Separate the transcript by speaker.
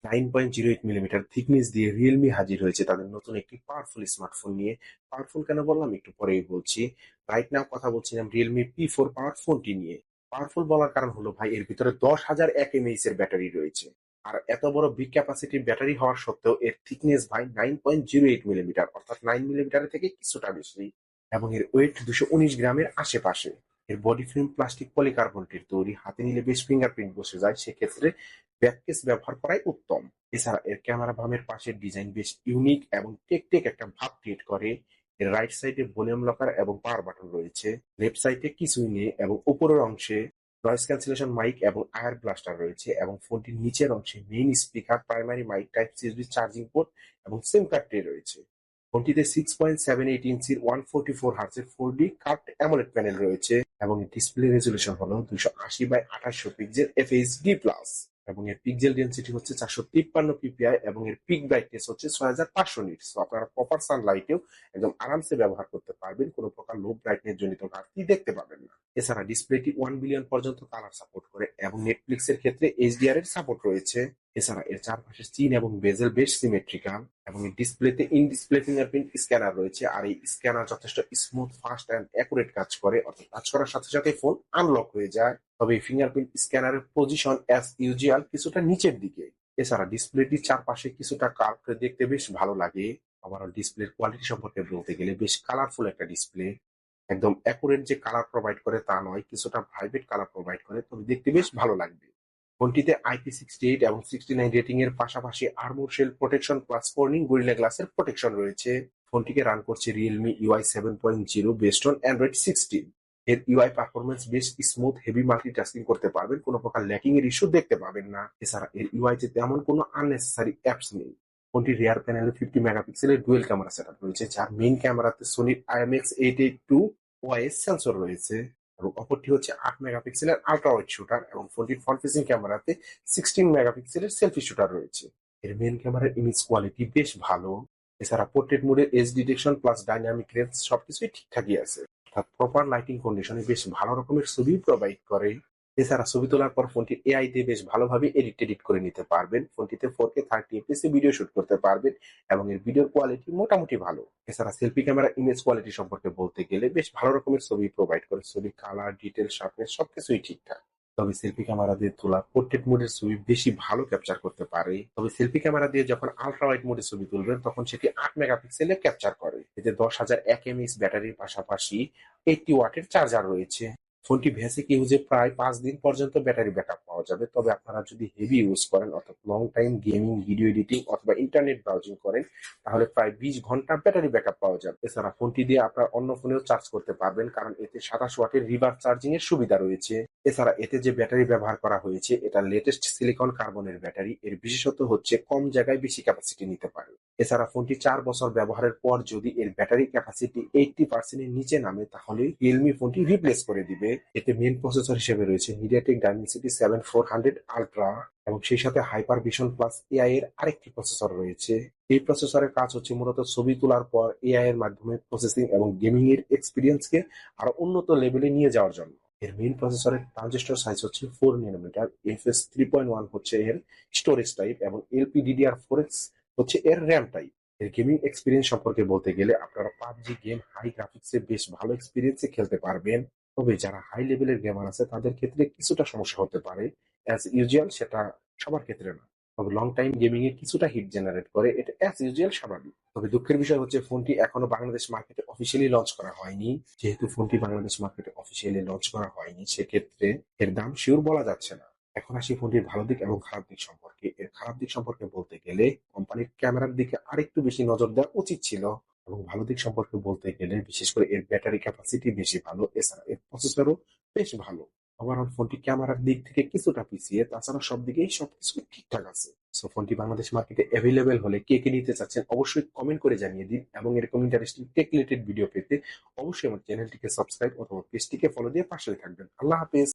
Speaker 1: 9.08 millimetre thickness দিয়ে Realme হাজির হয়েছে তাদের নতুন একটি পাওয়ারফুল স্মার্টফোন নিয়ে। পাওয়ারফুল কেন বললাম একটু পরেই বলছি। রাইট নাও কথা বলছিলাম রিয়েলমি P4 পাওয়ারফোনটি নিয়ে। পাওয়ারফুল বলার কারণ হলো ভাই এর ভিতরে 10,000 mAh এর ব্যাটারি রয়েছে। আর এত বড় বিগ ক্যাপাসিটির ব্যাটারি হওয়ার সত্ত্বেও এর থিকনেস ভাই 9.08 মিলিমিটার, অর্থাৎ 9 মিলিমিটারের থেকে কিছুটা বেশি। এবং এর ওয়েট 219 গ্রামের আশেপাশে। এর বডি ফ্রেম প্লাস্টিক পলিকার্বনেটের তৈরি, হাতে নিলে বেশ ফিঙ্গারপ্রিন্ট বসে যায়, সেক্ষেত্রে ব্যাককেস ব্যবহার করাই উত্তম। এছাড়া এর ক্যামেরা বামের পাশের ডিজাইন বেশ ইউনিক এবং টেকটেক একটা ভাব ক্রিয়েট করে। এর রাইট সাইডে ভলিউম লকার এবং পাওয়ার বাটন রয়েছে। লেফট সাইডে কিছুই নেই এবং উপরের অংশে নয়েজ ক্যান্সেলেশন মাইক এবং আয়ার ব্লাস্টার রয়েছে এবং ফোনটির নিচের অংশে main speaker, primary mic, type C USB charging port এবং সিম কার্ড ট্রে রয়েছে। ফোনটিতে 6.78 ইঞ্চির 144 হার্টজের 4D কার্ভড অ্যামোলেড প্যানেল রয়েছে এবং এর ডিসপ্লে রেজুলেশন হলো 280x2800 পিক্সেল FHD+। এবং এর পিক্সেল ডেনসিটি হচ্ছে 453 পিপিআই এবং এর পিক ব্রাইটনেস হচ্ছে 6500 নিটস। তো আপনারা প্রপার সানলাইটেও একদম আরামসে ব্যবহার করতে পারবেন, কোনো প্রকার লো ব্রাইটনেস জনিত ঘাটতি দেখতে পাবেন না। এছাড়া ডিসপ্লেটি 1 বিলিয়ন পর্যন্ত কালার সাপোর্ট করে এবং নেটফ্লিক্স এর ক্ষেত্রে HDR এর সাপোর্ট রয়েছে। এছাড়া এর চারপাশে চিন এবং বেজেল বেশ সিমেট্রিক্যাল এবং এর ডিসপ্লেতে ইন ডিসপ্লে ফিঙ্গারপ্রিন্ট স্ক্যানার রয়েছে। আর এই স্ক্যানার যথেষ্ট স্মুথ, ফাস্ট অ্যান্ড অ্যাকুরেট কাজ করে, অর্থাৎ কাজ করার সাথে সাথে ফোন আনলক হয়ে যায়। তবে এই ফিঙ্গারপ্রিন্ট স্ক্যানারের পজিশন অ্যাজ ইউজুয়াল কিছুটা নিচের দিকে। এছাড়া ডিসপ্লেটির চারপাশে কিছুটা কার্ভ দেখতে বেশ ভালো লাগে। ওভারঅল ডিসপ্লের কোয়ালিটি সম্পর্কে বলতে গেলে বেশ কালারফুল একটা ডিসপ্লে। একদম অ্যাকুরেট যে কালার প্রোভাইড করে তা নয়, কিছুটা ভাইব্রেট কালার প্রোভাইড করে, তবে দেখতে বেশ ভালো লাগবে। ফোনটিতে IP68 এবং 69 রেটিং এর পাশাপাশি armour shell protection plus Corning Gorilla গ্লাসের প্রোটেকশন রয়েছে। ফোনটিকে রান করছে Realme UI 7.0 based on Android 16। এর ইউআই পারফরমেন্স বেশ স্মুথ, হেভি মাল্টিটাস্কিং করতে পারবেন, কোনো প্রকার ল্যাকিং এর ইস্যু দেখতে পাবেন না। এছাড়া এর ইউআই তে তেমন কোনো আননেসেসারি অ্যাপস নেই। ফোনটির রিয়ার প্যানেলে 50 মেগাপিক্সেলের ডুয়েল ক্যামেরা সেটআপ রয়েছে, যার মেইন ক্যামেরাতে সোনির IMX882 ওআইএস সেন্সর রয়েছে এবং অপরটি হচ্ছে 8 মেগাপিক্সেলের আল্ট্রা ওয়াইড শুটার এবং ফোনটির ফ্রন্ট ফেসিং ক্যামেরাতে 16 মেগাপিক্সেলের সেলফি শুটার রয়েছে। এর মেইন ক্যামেরার ইমেজ কোয়ালিটি বেশ ভালো। এছাড়া পোর্ট্রেট মোডে age detection plus dynamic range সবকিছুই ঠিকঠাকই আছে, অর্থাৎ প্রপার লাইটিং কন্ডিশনে বেশ ভালো রকমের ছবি প্রোভাইড করে। এছাড়া ছবি তোলার পর ফোনটি এআই দিয়ে বেশ ভালোভাবে এডিট করে নিতে পারবেন। ফোনটিতে 4K 30 fps এ ভিডিও শুট করতে পারবেন এবং এর ভিডিওর কোয়ালিটি মোটামুটি ভালো। এছাড়া সেলফি ক্যামেরা ইমেজ কোয়ালিটি সম্পর্কে বলতে গেলে বেশ ভালো রকমের ছবি প্রোভাইড করে, ছবি কালার, ডিটেল, শার্পনেস সবকিছুই ঠিকঠাক। তবে সেলফি ক্যামেরা দিয়ে তোলা পোর্ট্রেট মোডের ছবি বেশি ভালো ক্যাপচার করতে পারে। তবে সেলফি ক্যামেরা দিয়ে যখন আল্ট্রা ওয়াইড মোডে ছবি তুলবেন তখন সেটি 8 মেগাপিক্সেলে ক্যাপচার করে। এতে 10,000 mAh ব্যাটারির পাশাপাশি 80 ওয়াটের চার্জার রয়েছে। ফোনটি বেসিক ইউজে প্রায় 5 দিন পর্যন্ত ব্যাটারি ব্যাকআপ পাওয়া যাবে। তবে আপনারা যদি হেভি ইউজ করেন, অর্থাৎ long time gaming, video editing অথবা ইন্টারনেট ব্রাউজিং করেন, তাহলে প্রায় 20 ঘন্টা ব্যাটারি ব্যাকআপ পাওয়া যাবে। এছাড়া ফোনটি দিয়ে আপনার অন্য ফোনেও চার্জ করতে পারবেন, কারণ এতে 27 ওয়াটের রিভার্স চার্জিং এর সুবিধা রয়েছে। এছাড়া এতে যে ব্যাটারি ব্যবহার করা হয়েছে এটা লেটেস্ট সিলিকন কার্বনের ব্যাটারি। এর বিশেষত্ব হচ্ছে কম জায়গায় বেশি ক্যাপাসিটি নিতে পারে। এছাড়া ফোনটি 4 বছর ব্যবহারের পর যদি এর ব্যাটারি ক্যাপাসিটি 80% এর নিচে নামে তাহলে রিয়েলমি ফোনটি রিপ্লেস করে দিবে। এতে মেন প্রসেসর হিসেবে রয়েছে মিডিয়াটেক ডাইমেনসিটি 7400 আলট্রা এবং সেই সাথে হাইপার ভিশন প্লাস এআই এর আরেকটি প্রসেসর রয়েছে। এই প্রসেসরের কাজ হচ্ছে মূলত ছবি তোলার পর এআই এর মাধ্যমে প্রসেসিং এবং গেমিং এর এক্সপিরিয়েন্সকে আরো উন্নত লেভেলে নিয়ে যাওয়ার জন্য। এর মেইন প্রসেসরের ট্রানজিস্টর সাইজ হচ্ছে 4 nm, এফএস 3.1 হচ্ছে এর স্টোরেজ টাইপ এবং LPDDR4X হচ্ছে এর র্যাম টাইপ। এর গেমিং এক্সপিরিয়েন্স সম্পর্কে বলতে গেলে আপনারা পাবজি গেম হাই গ্রাফিক্সে বেশ ভালো এক্সপিরিয়েন্সে খেলতে পারবেন। তবে যারা হাই লেভেলের গেমার আছে তাদের ক্ষেত্রে কিছুটা সমস্যা হতে পারে। অ্যাজ ইউজুয়াল সেটা সবার ক্ষেত্রে না। তবে লং টাইম গেমিং এ কিছুটা হিট জেনারেট করে, এটা অ্যাজ ইউজুয়াল স্বাভাবিক। তবে দুঃখের বিষয় হচ্ছে ফোনটি এখনো বাংলাদেশ মার্কেটে অফিসিয়ালি লঞ্চ করা হয়নি। যেহেতু ফোনটি বাংলাদেশ মার্কেটে অফিসিয়ালি লঞ্চ করা হয়নি, সেক্ষেত্রে এর দাম শিওর বলা যাচ্ছে না। এখন আসি ফোনটির ভালো দিক এবং খারাপ দিক সম্পর্কে। এর খারাপ দিক সম্পর্কে বলতে গেলে কোম্পানির ক্যামেরার দিকে আরেকটু বেশি নজর দেওয়া উচিত ছিল। এবং ভালো দিক সম্পর্কে বলতে গেলে বিশেষ করে এর ব্যাটারি ক্যাপাসিটি বেশি ভালো, এছাড়া এর প্রসেসরও বেশ ভালো। ওভারঅল ফোনটি ক্যামেরার দিক থেকে কিছুটা পিছিয়ে, তাছাড়া সব দিকেই সবকিছু ঠিকঠাক আছে। সো ফোনটি বাংলাদেশ মার্কেটে অ্যাভেলেবেল হলে কে কে নিতে চাচ্ছেন অবশ্যই কমেন্ট করে জানিয়ে দিন এবং এরকম ইন্টারেস্টিং টেক রিলেটেড ভিডিও পেতে অবশ্যই আমার চ্যানেলটিকে সাবস্ক্রাইব অথবা পেজটিকে ফলো দিয়ে পাশে থাকবেন। আল্লাহ হাফেজ।